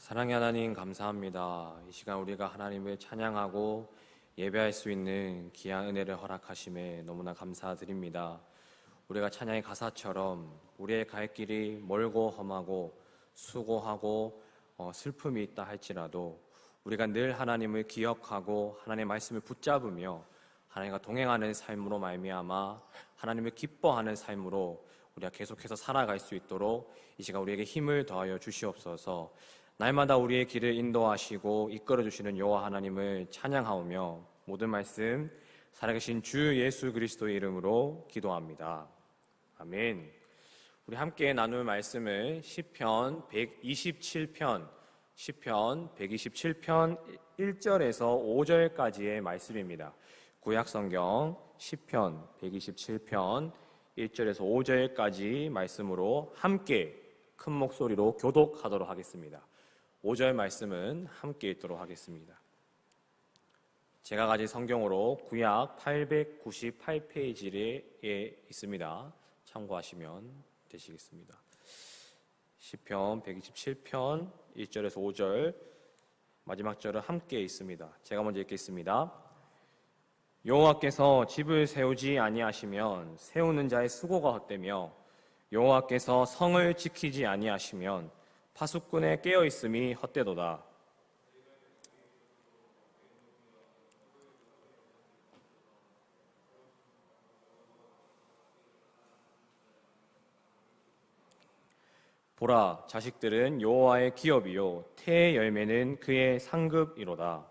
사랑의 하나님 감사합니다. 이 시간 우리가 하나님을 찬양하고 예배할 수 있는 귀한 은혜를 허락하심에 너무나 감사드립니다. 우리가 찬양의 가사처럼 우리의 갈 길이 멀고 험하고 수고하고 슬픔이 있다 할지라도 우리가 늘 하나님을 기억하고 하나님의 말씀을 붙잡으며 하나님과 동행하는 삶으로 말미암아 하나님을 기뻐하는 삶으로 우리가 계속해서 살아갈 수 있도록 이 시간 우리에게 힘을 더하여 주시옵소서. 날마다 우리의 길을 인도하시고 이끌어주시는 여호와 하나님을 찬양하오며 모든 말씀 살아계신 주 예수 그리스도의 이름으로 기도합니다. 아멘. 우리 함께 나눌 말씀은 시편 127편 127편 1절에서 5절까지의 말씀입니다. 구약성경 시편 127편 1절에서 5절까지 말씀으로 함께 큰 목소리로 교독하도록 하겠습니다. 5절 말씀은 함께 읽도록 하겠습니다. 제가 가진 성경으로 구약 898페이지에 있습니다. 참고하시면 되시겠습니다. 시편 127편 1절에서 5절 마지막 절은 함께 있습니다. 제가 먼저 읽겠습니다. 여호와께서 집을 세우지 아니하시면 세우는 자의 수고가 헛되며 여호와께서 성을 지키지 아니하시면 파수꾼의 깨어있음이 헛되도다. 보라, 자식들은 여호와의 기업이요 태의 열매는 그의 상급이로다.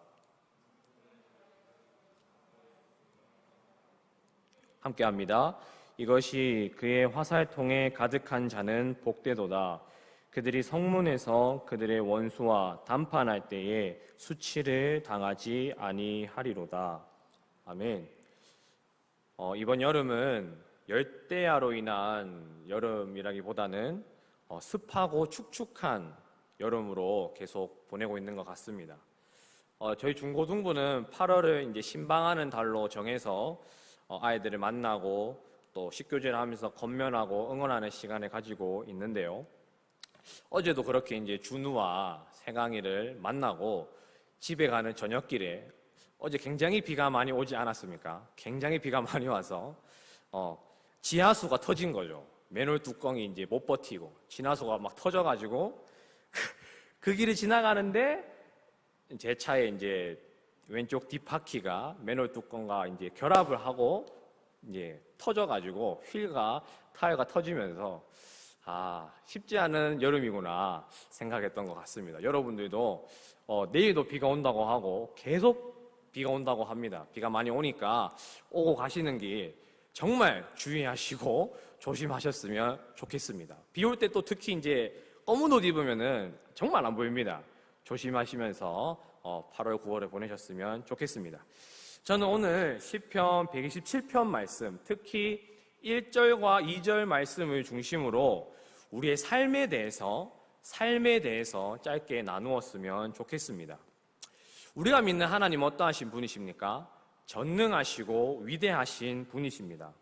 함께합니다. 이것이 그의 화살통에 가득한 자는 복되도다. 그들이 성문에서 그들의 원수와 담판할 때에 수치를 당하지 아니하리로다. 아멘. 이번 여름은 열대야로 인한 여름이라기보다는 습하고 축축한 여름으로 계속 보내고 있는 것 같습니다. 저희 중고등부는 8월을 이제 신방하는 달로 정해서 아이들을 만나고 또 식교제를 하면서 건면하고 응원하는 시간을 가지고 있는데요. 어제도 그렇게 이제 준우와 세강이를 만나고 집에 가는 저녁길에 어제 굉장히 비가 많이 오지 않았습니까? 굉장히 비가 많이 와서 지하수가 터진 거죠. 맨홀 뚜껑이 이제 못 버티고 지하수가 막 터져가지고 그 길을 지나가는데 제 차에 이제 왼쪽 뒷바퀴가 맨홀 뚜껑과 이제 결합을 하고 이제 터져가지고 휠과 타이어가 터지면서 쉽지 않은 여름이구나 생각했던 것 같습니다. 여러분들도 내일도 비가 온다고 하고 계속 비가 온다고 합니다. 비가 많이 오니까 오고 가시는 길 정말 주의하시고 조심하셨으면 좋겠습니다. 비 올 때 또 특히 이제 검은 옷 입으면은 정말 안 보입니다. 조심하시면서 8월, 9월에 보내셨으면 좋겠습니다. 저는 오늘 시편 127편 말씀, 특히 1절과 2절 말씀을 중심으로 우리의 삶에 대해서 짧게 나누었으면 좋겠습니다. 우리가 믿는 하나님 어떠하신 분이십니까? 전능하시고 위대하신 분이십니다.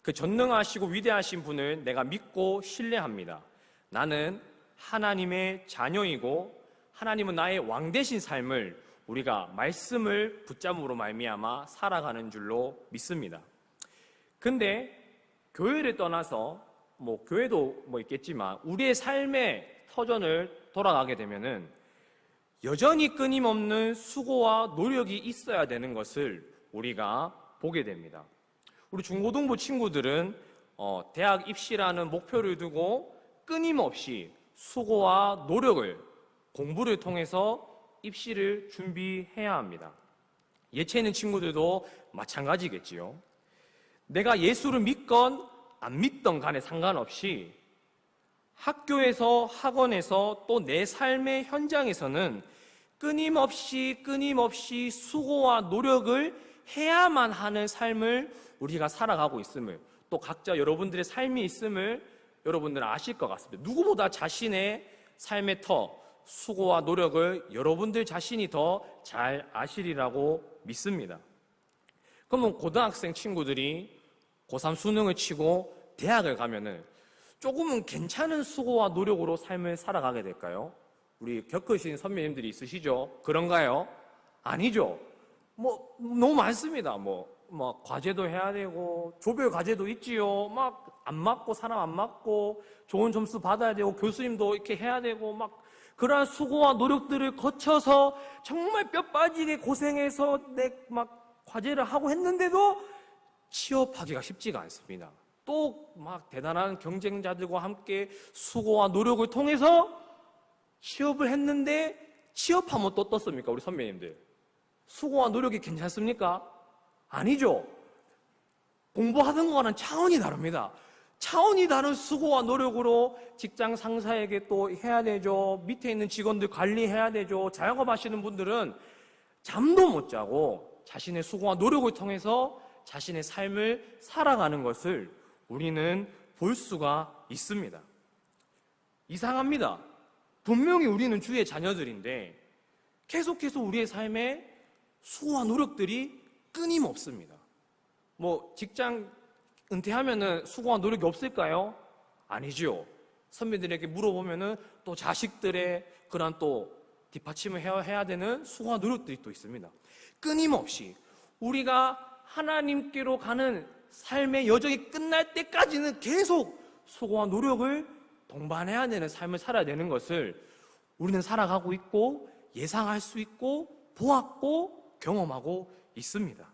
그 전능하시고 위대하신 분을 내가 믿고 신뢰합니다. 나는 하나님의 자녀이고 하나님은 나의 왕 되신 삶을 우리가 말씀을 붙잡음으로 말미암아 살아가는 줄로 믿습니다. 근데 교회를 떠나서 교회도 있겠지만 우리의 삶의 터전을 돌아가게 되면은 여전히 끊임없는 수고와 노력이 있어야 되는 것을 우리가 보게 됩니다. 우리 중고등부 친구들은 대학 입시라는 목표를 두고 끊임없이 수고와 노력을 공부를 통해서 입시를 준비해야 합니다. 예체 있는 친구들도 마찬가지겠지요. 내가 예수를 믿건 안 믿던 간에 상관없이 학교에서 학원에서 또 내 삶의 현장에서는 끊임없이 수고와 노력을 해야만 하는 삶을 우리가 살아가고 있음을 또 각자 여러분들의 삶이 있음을 여러분들은 아실 것 같습니다. 누구보다 자신의 삶의 수고와 노력을 여러분들 자신이 더 잘 아시리라고 믿습니다. 그러면 고등학생 친구들이 고3 수능을 치고 대학을 가면은 조금은 괜찮은 수고와 노력으로 삶을 살아가게 될까요? 우리 겪으신 선배님들이 있으시죠? 그런가요? 아니죠. 너무 많습니다. 과제도 해야 되고, 조별 과제도 있지요. 안 맞고, 사람 안 맞고, 좋은 점수 받아야 되고, 교수님도 이렇게 해야 되고, 그러한 수고와 노력들을 거쳐서 정말 뼈 빠지게 고생해서 과제를 하고 했는데도 취업하기가 쉽지가 않습니다. 또 대단한 경쟁자들과 함께 수고와 노력을 통해서 취업을 했는데 취업하면 또 떴습니까? 우리 선배님들. 수고와 노력이 괜찮습니까? 아니죠. 공부하던 거와는 차원이 다릅니다. 차원이 다른 수고와 노력으로 직장 상사에게 또 해야 되죠. 밑에 있는 직원들 관리해야 되죠. 자영업 하시는 분들은 잠도 못 자고 자신의 수고와 노력을 통해서 자신의 삶을 살아가는 것을 우리는 볼 수가 있습니다. 이상합니다. 분명히 우리는 주의 자녀들인데 계속해서 우리의 삶에 수고와 노력들이 끊임없습니다. 직장 은퇴하면은 수고와 노력이 없을까요? 아니죠. 선배들에게 물어보면은 또 자식들의 그런 또 뒷받침을 해야 되는 수고와 노력들이 또 있습니다. 끊임없이 우리가 하나님께로 가는 삶의 여정이 끝날 때까지는 계속 수고와 노력을 동반해야 되는 삶을 살아야 되는 것을 우리는 살아가고 있고 예상할 수 있고 보았고 경험하고 있습니다.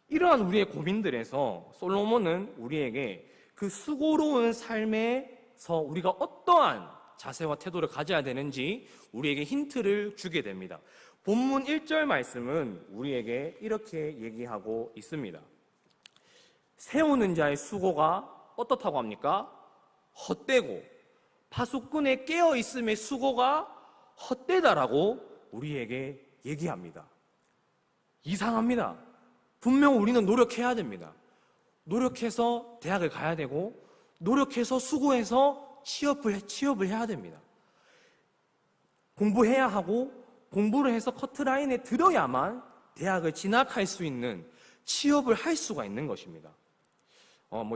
이러한 우리의 고민들에서 솔로몬은 우리에게 그 수고로운 삶에서 우리가 어떠한 자세와 태도를 가져야 되는지 우리에게 힌트를 주게 됩니다. 본문 1절 말씀은 우리에게 이렇게 얘기하고 있습니다. 세우는 자의 수고가 어떻다고 합니까? 헛되고 파수꾼의 깨어있음의 수고가 헛되다라고 우리에게 얘기합니다. 이상합니다. 분명 우리는 노력해야 됩니다. 노력해서 대학을 가야 되고 노력해서 수고해서 취업을 해야 됩니다. 공부해야 하고 공부를 해서 커트라인에 들어야만 대학을 진학할 수 있는 취업을 할 수가 있는 것입니다.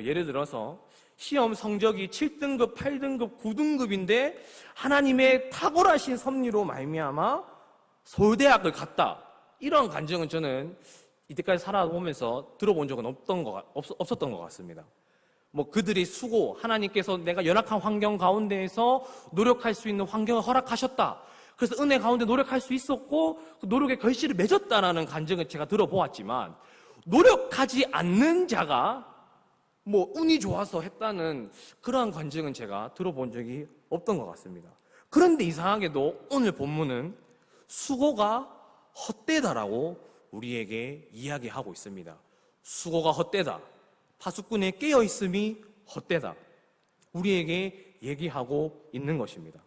예를 들어서 시험 성적이 7등급, 8등급, 9등급인데 하나님의 탁월하신 섭리로 말미암아 서울대학을 갔다. 이런 간증은 저는 이때까지 살아보면서 들어본 적은 없었던 것 같습니다. 그들이 수고, 하나님께서 내가 열악한 환경 가운데에서 노력할 수 있는 환경을 허락하셨다. 그래서 은혜 가운데 노력할 수 있었고 그 노력의 결실을 맺었다라는 간증을 제가 들어보았지만 노력하지 않는 자가 운이 좋아서 했다는 그러한 간증은 제가 들어본 적이 없던 것 같습니다. 그런데 이상하게도 오늘 본문은 수고가 헛되다라고 우리에게 이야기하고 있습니다. 수고가 헛되다. 파수꾼의 깨어있음이 헛되다. 우리에게 얘기하고 있는 것입니다.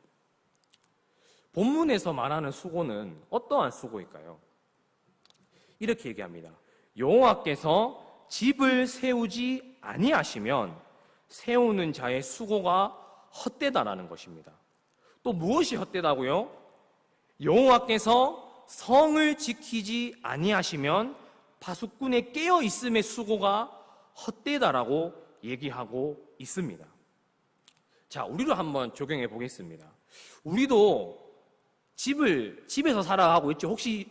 본문에서 말하는 수고는 어떠한 수고일까요? 이렇게 얘기합니다. 여호와께서 집을 세우지 아니하시면 세우는 자의 수고가 헛되다라는 것입니다. 또 무엇이 헛되다고요? 여호와께서 성을 지키지 아니하시면 파수꾼의 깨어있음의 수고가 헛되다라고 얘기하고 있습니다. 자, 우리도 한번 적용해 보겠습니다. 우리도 집에서 살아가고 있죠. 혹시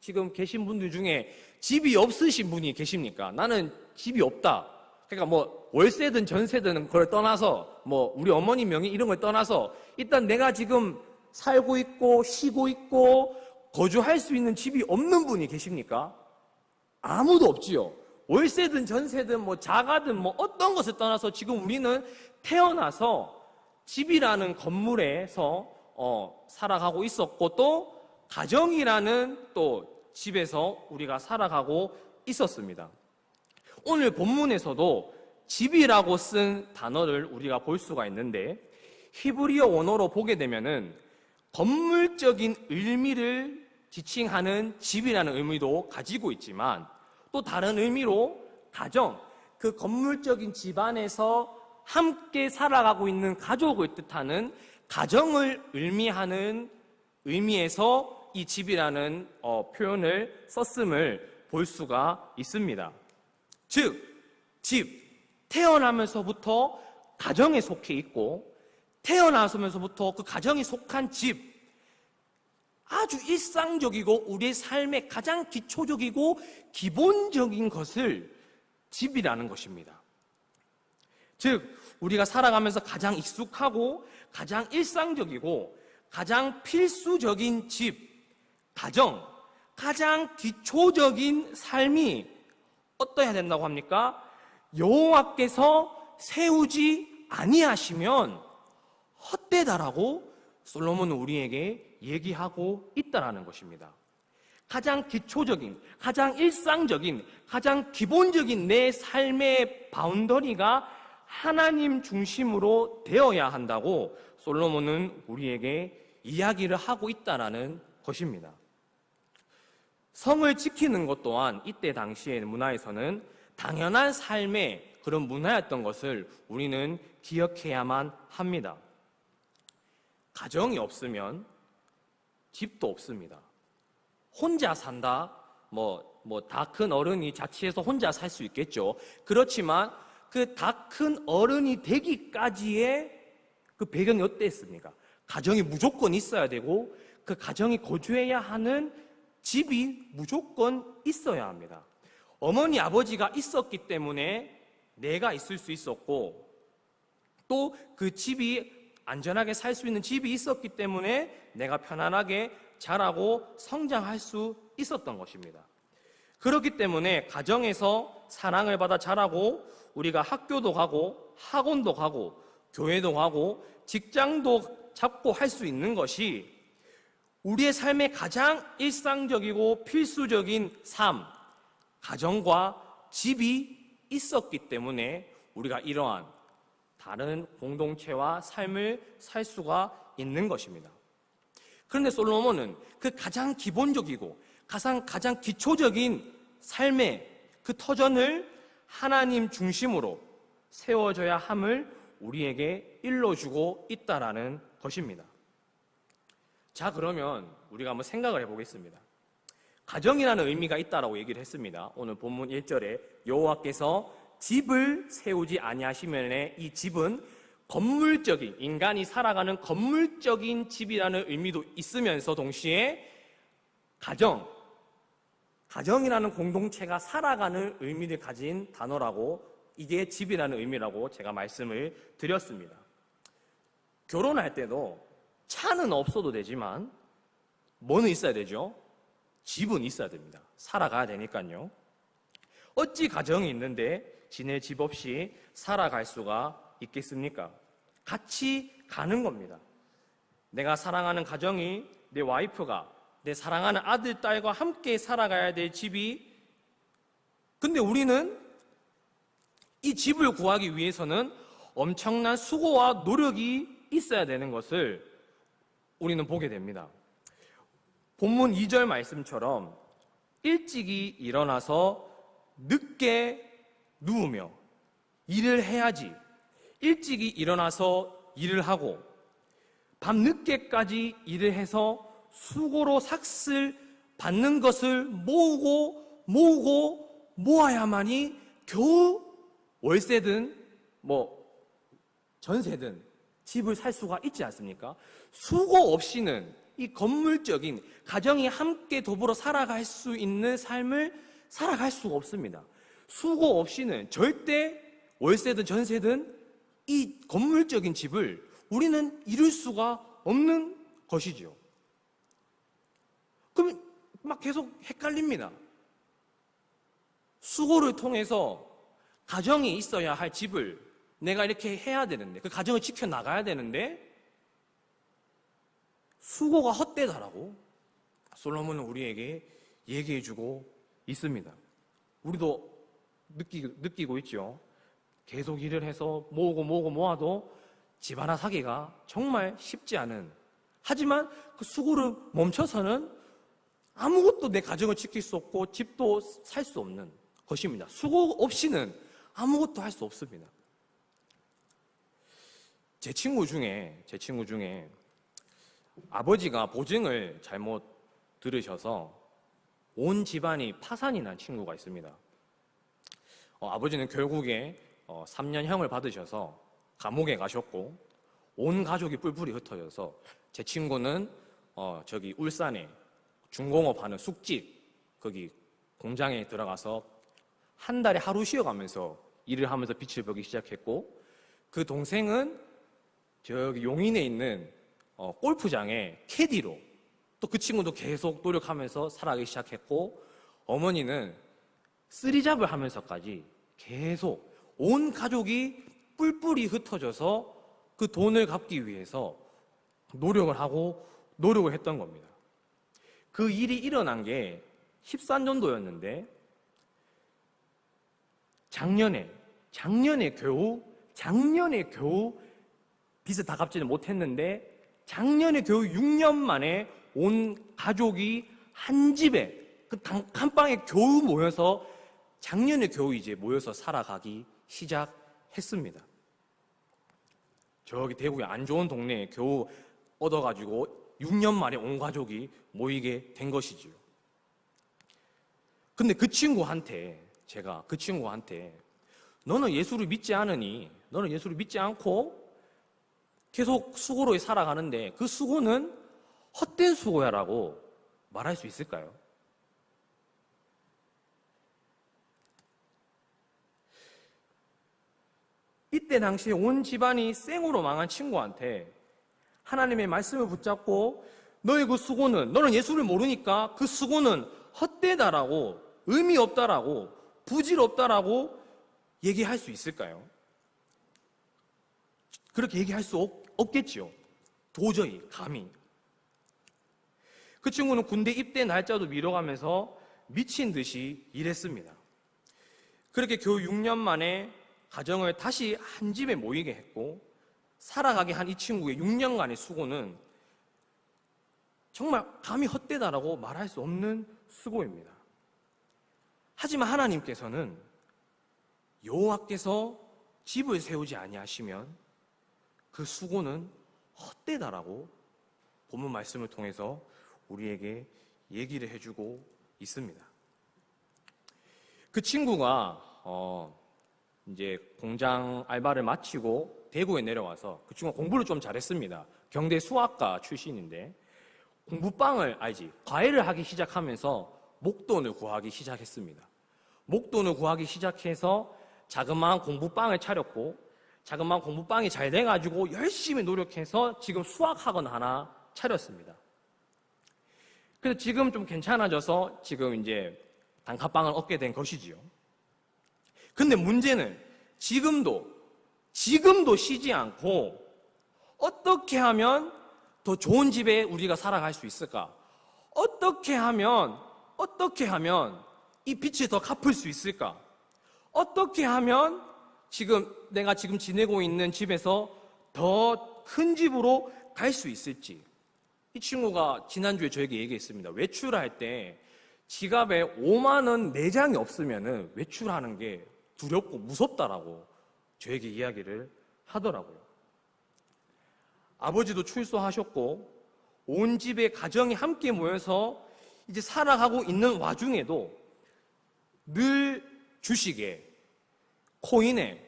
지금 계신 분들 중에 집이 없으신 분이 계십니까? 나는 집이 없다. 그러니까 월세든 전세든 그걸 떠나서 우리 어머니 명의 이런 걸 떠나서 일단 내가 지금 살고 있고 쉬고 있고 거주할 수 있는 집이 없는 분이 계십니까? 아무도 없지요. 월세든 전세든 자가든 어떤 것을 떠나서 지금 우리는 태어나서 집이라는 건물에서 살아가고 있었고 또 가정이라는 또 집에서 우리가 살아가고 있었습니다. 오늘 본문에서도 집이라고 쓴 단어를 우리가 볼 수가 있는데 히브리어 원어로 보게 되면은 건물적인 의미를 지칭하는 집이라는 의미도 가지고 있지만 또 다른 의미로 가정, 그 건물적인 집안에서 함께 살아가고 있는 가족을 뜻하는 가정을 의미하는 의미에서 이 집이라는 표현을 썼음을 볼 수가 있습니다. 즉, 집, 태어나면서부터 가정에 속해 있고 태어나서면서부터 그 가정이 속한 집, 아주 일상적이고 우리의 삶의 가장 기초적이고 기본적인 것을 집이라는 것입니다. 즉, 우리가 살아가면서 가장 익숙하고 가장 일상적이고 가장 필수적인 집, 가정, 가장 기초적인 삶이 어떠해야 된다고 합니까? 여호와께서 세우지 아니하시면 헛되다라고 솔로몬은 우리에게 얘기하고 있다라는 것입니다. 가장 기초적인, 가장 일상적인, 가장 기본적인 내 삶의 바운더리가 하나님 중심으로 되어야 한다고 솔로몬은 우리에게 이야기를 하고 있다라는 것입니다. 성을 지키는 것 또한 이때 당시의 문화에서는 당연한 삶의 그런 문화였던 것을 우리는 기억해야만 합니다. 가정이 없으면 집도 없습니다. 혼자 산다, 다 큰 어른이 자취해서 혼자 살 수 있겠죠. 그렇지만 그 다 큰 어른이 되기까지의 그 배경이 어땠습니까? 가정이 무조건 있어야 되고 그 가정이 거주해야 하는 집이 무조건 있어야 합니다. 어머니, 아버지가 있었기 때문에 내가 있을 수 있었고, 또 그 집이 안전하게 살 수 있는 집이 있었기 때문에 내가 편안하게 자라고 성장할 수 있었던 것입니다. 그렇기 때문에 가정에서 사랑을 받아 자라고 우리가 학교도 가고 학원도 가고 교회도 가고 직장도 잡고 할 수 있는 것이 우리의 삶의 가장 일상적이고 필수적인 삶, 가정과 집이 있었기 때문에 우리가 이러한 다른 공동체와 삶을 살 수가 있는 것입니다. 그런데 솔로몬은 그 가장 기본적이고 가장 기초적인 삶의 그 터전을 하나님 중심으로 세워져야 함을 우리에게 일러주고 있다라는 것입니다. 자, 그러면 우리가 한번 생각을 해보겠습니다. 가정이라는 의미가 있다라고 얘기를 했습니다. 오늘 본문 1절에 여호와께서 집을 세우지 아니하시면의 이 집은 건물적인, 인간이 살아가는 건물적인 집이라는 의미도 있으면서 동시에 가정이라는 공동체가 살아가는 의미를 가진 단어라고, 이게 집이라는 의미라고 제가 말씀을 드렸습니다. 결혼할 때도 차는 없어도 되지만 뭐는 있어야 되죠? 집은 있어야 됩니다. 살아가야 되니까요. 어찌 가정이 있는데 지네 집 없이 살아갈 수가 있겠습니까? 같이 가는 겁니다. 내가 사랑하는 가정이, 내 와이프가 내 사랑하는 아들, 딸과 함께 살아가야 될 집이, 근데 우리는 이 집을 구하기 위해서는 엄청난 수고와 노력이 있어야 되는 것을 우리는 보게 됩니다. 본문 2절 말씀처럼 일찍이 일어나서 늦게 누우며 일을 해야지, 일찍이 일어나서 일을 하고 밤늦게까지 일을 해서 수고로 삭슬 받는 것을 모으고 모아야만이 겨우 월세든 전세든 집을 살 수가 있지 않습니까? 수고 없이는 이 건물적인 가정이 함께 더불어 살아갈 수 있는 삶을 살아갈 수가 없습니다. 수고 없이는 절대 월세든 전세든 이 건물적인 집을 우리는 이룰 수가 없는 것이죠. 그럼 막 계속 헷갈립니다. 수고를 통해서 가정이 있어야 할 집을 내가 이렇게 해야 되는데, 그 가정을 지켜나가야 되는데 수고가 헛되다라고 솔로몬은 우리에게 얘기해주고 있습니다. 우리도 느끼고 있죠. 계속 일을 해서 모아도 집 하나 사기가 정말 쉽지 않은, 하지만 그 수고를 멈춰서는 아무것도 내 가정을 지킬 수 없고 집도 살 수 없는 것입니다. 수고 없이는 아무것도 할 수 없습니다. 제 친구 중에 아버지가 보증을 잘못 들으셔서 온 집안이 파산이 난 친구가 있습니다. 아버지는 결국에 3년형을 받으셔서 감옥에 가셨고, 온 가족이 뿔뿔이 흩어져서 제 친구는 저기 울산에 중공업 하는 숙직 거기 공장에 들어가서 한 달에 하루 쉬어가면서 일을 하면서 빛을 보기 시작했고, 그 동생은 저기 용인에 있는 골프장에 캐디로 또 그 친구도 계속 노력하면서 살아가기 시작했고, 어머니는 쓰리잡을 하면서까지 계속 온 가족이 뿔뿔이 흩어져서 그 돈을 갚기 위해서 노력을 했던 겁니다. 그 일이 일어난 게 13년도였는데 작년에 겨우 빚을 다 갚지는 못했는데 작년에 겨우 6년 만에 온 가족이 한 집에 그 단칸방에 겨우 모여서 작년에 겨우 이제 모여서 살아가기 시작했습니다. 저기 대구의 안 좋은 동네에 겨우 얻어가지고 6년 만에 온 가족이 모이게 된 것이지요. 근데 그 친구한테 제가 너는 예수를 믿지 않으니, 너는 예수를 믿지 않고 계속 수고로 살아가는데 그 수고는 헛된 수고야 라고 말할 수 있을까요? 이때 당시에 온 집안이 생으로 망한 친구한테 하나님의 말씀을 붙잡고 너의 그 수고는, 너는 예수를 모르니까 그 수고는 헛되다라고, 의미 없다라고, 부질없다라고 얘기할 수 있을까요? 그렇게 얘기할 수 없겠지요. 도저히 감히. 그 친구는 군대 입대 날짜도 미뤄가면서 미친 듯이 일했습니다. 그렇게 겨우 6년 만에 가정을 다시 한 집에 모이게 했고, 살아가게 한 이 친구의 6년간의 수고는 정말 감히 헛되다라고 말할 수 없는 수고입니다. 하지만 하나님께서는 여호와께서 집을 세우지 아니하시면 그 수고는 헛되다라고 본문 말씀을 통해서 우리에게 얘기를 해주고 있습니다. 그 친구가 이제 공장 알바를 마치고 대구에 내려와서, 그 친구가 공부를 좀 잘했습니다. 경대 수학과 출신인데 과외를 하기 시작하면서 목돈을 구하기 시작했습니다. 목돈을 구하기 시작해서 자그마한 공부방을 차렸고, 자그마한 공부방이 잘 돼가지고 열심히 노력해서 지금 수학학원 하나 차렸습니다. 그래서 지금 좀 괜찮아져서 지금 이제 단칸방을 얻게 된 것이지요. 근데 문제는 지금도 쉬지 않고 어떻게 하면 더 좋은 집에 우리가 살아갈 수 있을까? 어떻게 하면 이 빚을 더 갚을 수 있을까? 어떻게 하면 내가 지금 지내고 있는 집에서 더 큰 집으로 갈 수 있을지. 이 친구가 지난주에 저에게 얘기했습니다. 외출할 때 지갑에 5만 원 내장이 없으면 외출하는 게 두렵고 무섭다라고 저에게 이야기를 하더라고요. 아버지도 출소하셨고 온 집의 가정이 함께 모여서 이제 살아가고 있는 와중에도 늘 주식에, 코인에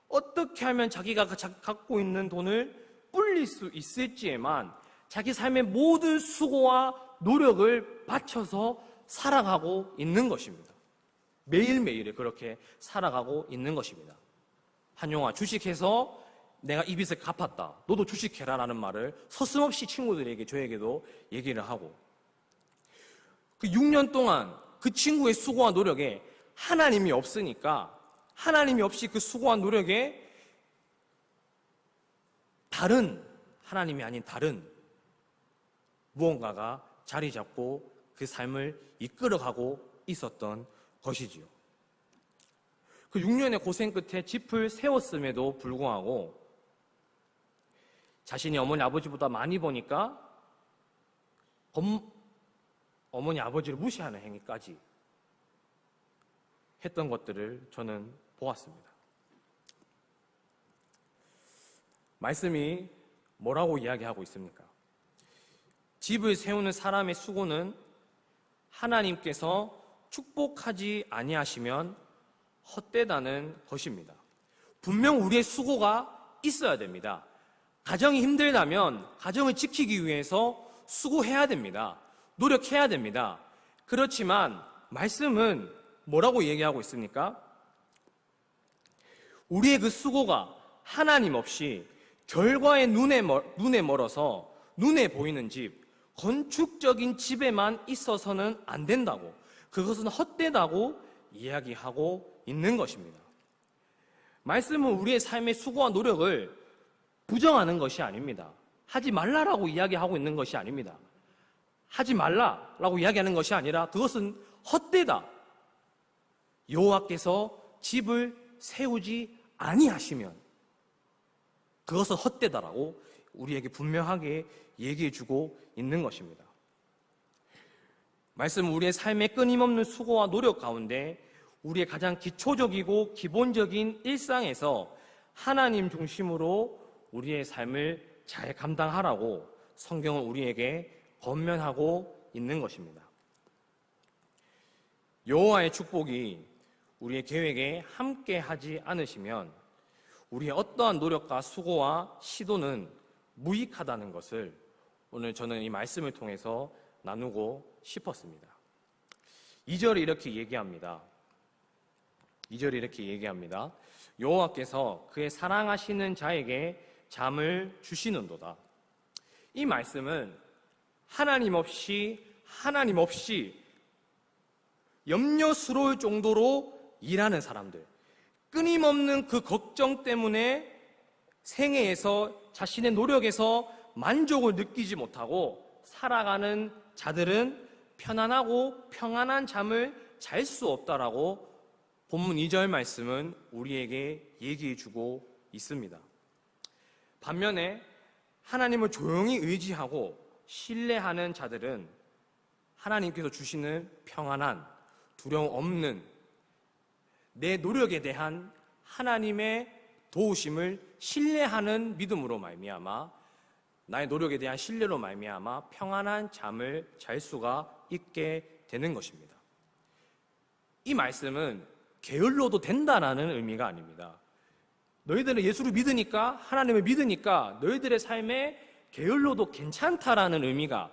어떻게 하면 자기가 갖고 있는 돈을 불릴 수 있을지에만 자기 삶의 모든 수고와 노력을 바쳐서 살아가고 있는 것입니다. 매일매일 그렇게 살아가고 있는 것입니다. 한용아, 주식해서 내가 이 빚을 갚았다. 너도 주식해라라는 말을 서슴없이 친구들에게, 저에게도 얘기를 하고, 그 6년 동안 그 친구의 수고와 노력에 하나님이 없으니까, 하나님이 없이 그 수고와 노력에 하나님이 아닌 다른 무언가가 자리 잡고 그 삶을 이끌어가고 있었던 것이지요. 그 6년의 고생 끝에 집을 세웠음에도 불구하고 자신이 어머니 아버지보다 많이 버니까 어머니 아버지를 무시하는 행위까지 했던 것들을 저는 보았습니다. 말씀이 뭐라고 이야기하고 있습니까? 집을 세우는 사람의 수고는 하나님께서 축복하지 아니하시면 헛되다는 것입니다. 분명 우리의 수고가 있어야 됩니다. 가정이 힘들다면 가정을 지키기 위해서 수고해야 됩니다. 노력해야 됩니다. 그렇지만 말씀은 뭐라고 얘기하고 있습니까? 우리의 그 수고가 하나님 없이 결과의 눈에 멀어서 눈에 보이는 집, 건축적인 집에만 있어서는 안 된다고, 그것은 헛되다고 이야기하고 있는 것입니다. 말씀은 우리의 삶의 수고와 노력을 부정하는 것이 아닙니다. 하지 말라라고 이야기하고 있는 것이 아닙니다. 하지 말라라고 이야기하는 것이 아니라 그것은 헛되다. 여호와께서 집을 세우지 아니하시면 그것은 헛되다라고 우리에게 분명하게 얘기해주고 있는 것입니다. 말씀은 우리의 삶의 끊임없는 수고와 노력 가운데 우리의 가장 기초적이고 기본적인 일상에서 하나님 중심으로 우리의 삶을 잘 감당하라고 성경은 우리에게 권면하고 있는 것입니다. 여호와의 축복이 우리의 계획에 함께 하지 않으시면 우리의 어떠한 노력과 수고와 시도는 무익하다는 것을 오늘 저는 이 말씀을 통해서 나누고 싶었습니다. 2절이 이렇게 얘기합니다. 2절이 이렇게 얘기합니다. 여호와께서 그의 사랑하시는 자에게 잠을 주시는도다. 이 말씀은 하나님 없이 염려스러울 정도로 일하는 사람들, 끊임없는 그 걱정 때문에 생애에서 자신의 노력에서 만족을 느끼지 못하고 살아가는 자들은 편안하고 평안한 잠을 잘 수 없다라고 본문 2절 말씀은 우리에게 얘기해주고 있습니다. 반면에 하나님을 조용히 의지하고 신뢰하는 자들은 하나님께서 주시는 평안한, 두려움 없는 내 노력에 대한 하나님의 도우심을 신뢰하는 믿음으로 말미암아, 나의 노력에 대한 신뢰로 말미암아 평안한 잠을 잘 수가 있게 되는 것입니다. 이 말씀은 게을러도 된다라는 의미가 아닙니다. 너희들은 예수를 믿으니까, 하나님을 믿으니까 너희들의 삶에 게을러도 괜찮다라는 의미가,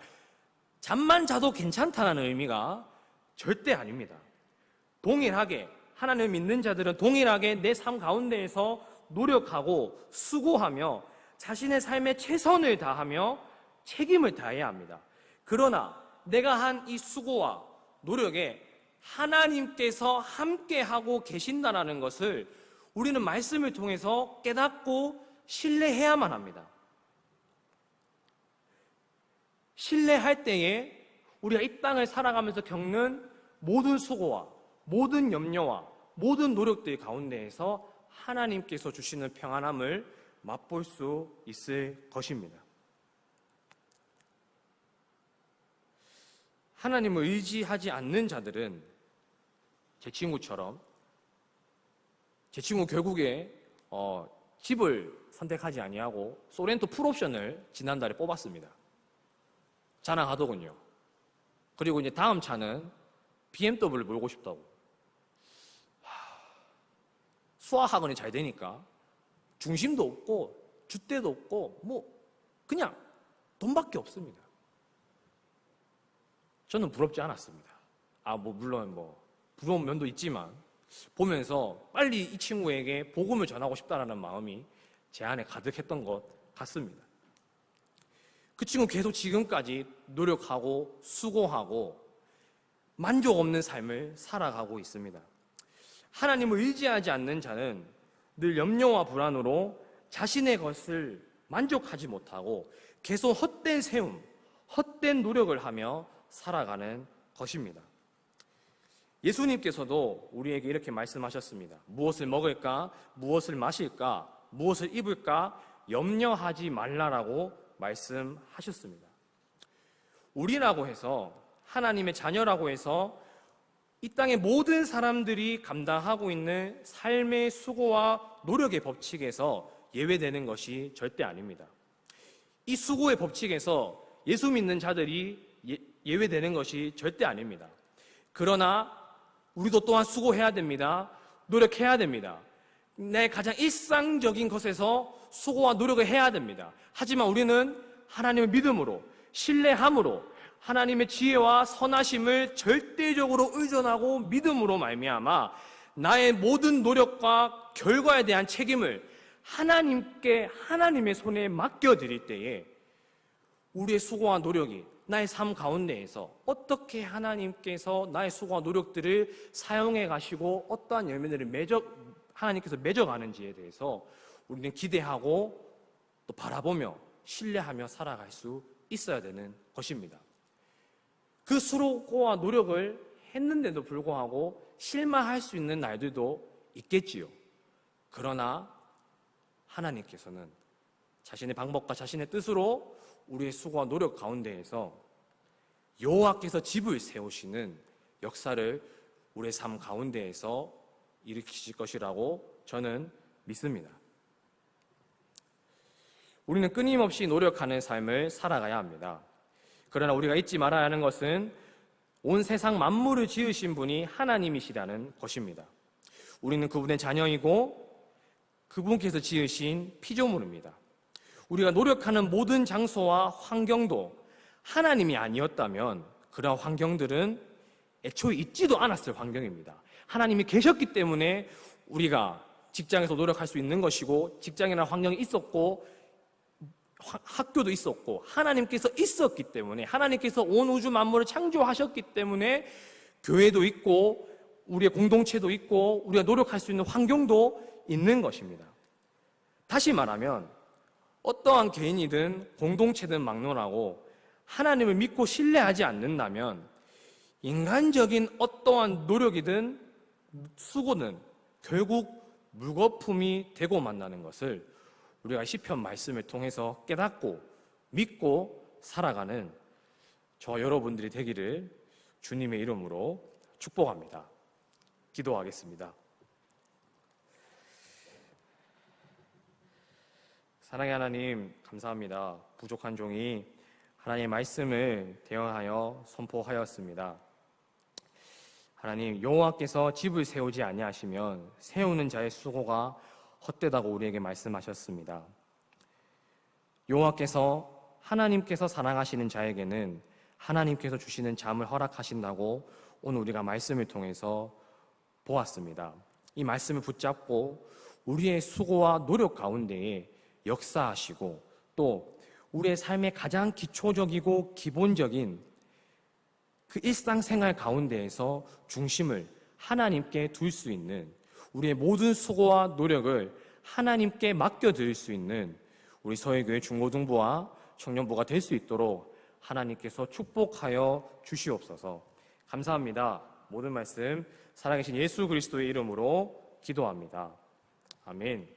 잠만 자도 괜찮다라는 의미가 절대 아닙니다. 동일하게 하나님을 믿는 자들은 동일하게 내 삶 가운데에서 노력하고 수고하며 자신의 삶에 최선을 다하며 책임을 다해야 합니다. 그러나 내가 한 이 수고와 노력에 하나님께서 함께하고 계신다는 것을 우리는 말씀을 통해서 깨닫고 신뢰해야만 합니다. 신뢰할 때에 우리가 이 땅을 살아가면서 겪는 모든 수고와 모든 염려와 모든 노력들 가운데에서 하나님께서 주시는 평안함을 맛볼 수 있을 것입니다. 하나님을 의지하지 않는 자들은 제 친구처럼, 제 친구 결국에 집을 선택하지 아니하고 소렌토 풀옵션을 지난달에 뽑았습니다. 자랑하더군요. 그리고 이제 다음 차는 BMW를 몰고 싶다고. 수화학원이 잘 되니까 중심도 없고 줏대도 없고 그냥 돈밖에 없습니다. 저는 부럽지 않았습니다. 물론 부러운 면도 있지만 보면서 빨리 이 친구에게 복음을 전하고 싶다라는 마음이 제 안에 가득했던 것 같습니다. 그 친구 계속 지금까지 노력하고 수고하고 만족 없는 삶을 살아가고 있습니다. 하나님을 의지하지 않는 자는 늘 염려와 불안으로 자신의 것을 만족하지 못하고 계속 헛된 세움, 헛된 노력을 하며 살아가는 것입니다. 예수님께서도 우리에게 이렇게 말씀하셨습니다. 무엇을 먹을까? 무엇을 마실까? 무엇을 입을까? 염려하지 말라라고 말씀하셨습니다. 우리라고 해서, 하나님의 자녀라고 해서 이 땅의 모든 사람들이 감당하고 있는 삶의 수고와 노력의 법칙에서 예외되는 것이 절대 아닙니다. 이 수고의 법칙에서 예수 믿는 자들이 예외되는 것이 절대 아닙니다. 그러나 우리도 또한 수고해야 됩니다. 노력해야 됩니다. 내 가장 일상적인 것에서 수고와 노력을 해야 됩니다. 하지만 우리는 하나님의 믿음으로, 신뢰함으로, 하나님의 지혜와 선하심을 절대적으로 의존하고 믿음으로 말미암아 나의 모든 노력과 결과에 대한 책임을 하나님의 손에 맡겨드릴 때에 우리의 수고와 노력이 나의 삶 가운데에서 어떻게 하나님께서 나의 수고와 노력들을 사용해 가시고 어떠한 열매들을 하나님께서 맺어가는지에 대해서 우리는 기대하고 또 바라보며 신뢰하며 살아갈 수 있어야 되는 것입니다. 그 수고와 노력을 했는데도 불구하고 실망할 수 있는 날들도 있겠지요. 그러나 하나님께서는 자신의 방법과 자신의 뜻으로 우리의 수고와 노력 가운데에서 여호와께서 집을 세우시는 역사를 우리의 삶 가운데에서 일으키실 것이라고 저는 믿습니다. 우리는 끊임없이 노력하는 삶을 살아가야 합니다. 그러나 우리가 잊지 말아야 하는 것은 온 세상 만물을 지으신 분이 하나님이시라는 것입니다. 우리는 그분의 자녀이고 그분께서 지으신 피조물입니다. 우리가 노력하는 모든 장소와 환경도 하나님이 아니었다면 그런 환경들은 애초에 있지도 않았을 환경입니다. 하나님이 계셨기 때문에 우리가 직장에서 노력할 수 있는 것이고 직장이나 환경이 있었고 학교도 있었고 하나님께서 있었기 때문에 하나님께서 온 우주 만물을 창조하셨기 때문에 교회도 있고 우리의 공동체도 있고 우리가 노력할 수 있는 환경도 있는 것입니다. 다시 말하면 어떠한 개인이든 공동체든 막론하고 하나님을 믿고 신뢰하지 않는다면 인간적인 어떠한 노력이든 수고는 결국 물거품이 되고 만나는 것을 우리가 시편 말씀을 통해서 깨닫고 믿고 살아가는 저 여러분들이 되기를 주님의 이름으로 축복합니다. 기도하겠습니다. 사랑의 하나님, 감사합니다. 부족한 종이 하나님의 말씀을 대언하여 선포하였습니다. 하나님, 여호와께서 집을 세우지 아니하시면 세우는 자의 수고가 헛되다고 우리에게 말씀하셨습니다. 여호와께서 하나님께서 사랑하시는 자에게는 하나님께서 주시는 잠을 허락하신다고 오늘 우리가 말씀을 통해서 보았습니다. 이 말씀을 붙잡고 우리의 수고와 노력 가운데에 역사하시고 또 우리의 삶의 가장 기초적이고 기본적인 그 일상생활 가운데에서 중심을 하나님께 둘 수 있는 우리의 모든 수고와 노력을 하나님께 맡겨드릴 수 있는 우리 서해교회 중고등부와 청년부가 될 수 있도록 하나님께서 축복하여 주시옵소서. 감사합니다. 모든 말씀 살아계신 예수 그리스도의 이름으로 기도합니다. 아멘.